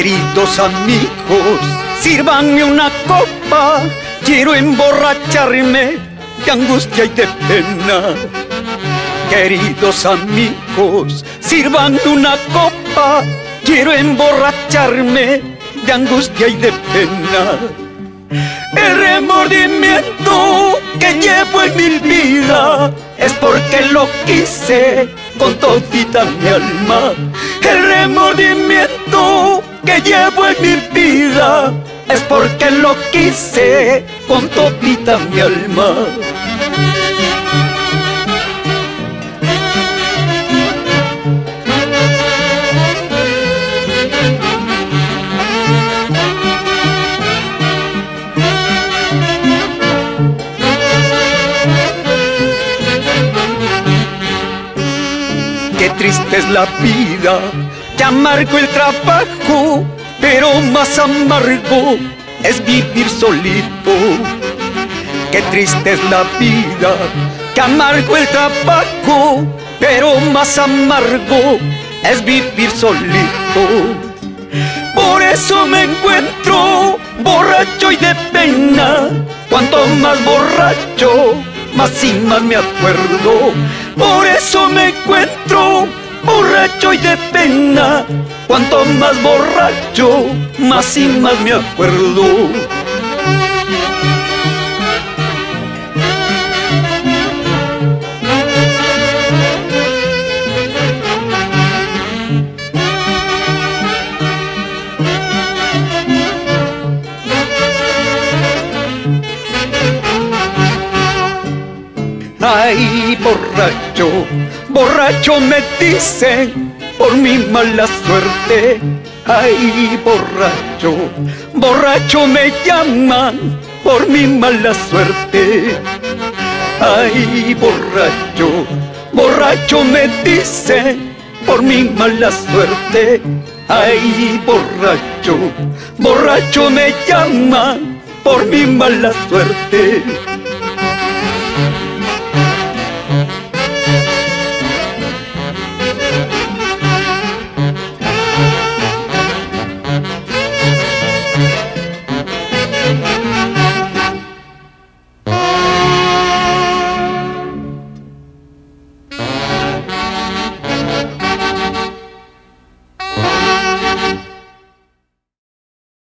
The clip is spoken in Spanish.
Queridos amigos, sírvanme una copa, quiero emborracharme de angustia y de pena. Queridos amigos, sírvanme una copa, quiero emborracharme de angustia y de pena. El remordimiento que llevo en mi vida es porque lo quise con todita mi alma. El remordimiento que llevo en mi vida es porque lo quise con todita mi alma. Qué triste es la vida, qué amargo el trabajo, pero más amargo es vivir solito. Qué triste es la vida, qué amargo el trabajo, pero más amargo es vivir solito. Por eso me encuentro borracho y de pena, cuanto más borracho, más y más me acuerdo. Por eso me encuentro borracho y de pena, cuanto más borracho, más y más me acuerdo. Ay, borracho, borracho me dicen por mi mala suerte. Ay, borracho, borracho me llaman por mi mala suerte. Ay, borracho, borracho me dicen por mi mala suerte. Ay, borracho, borracho me llaman por mi mala suerte.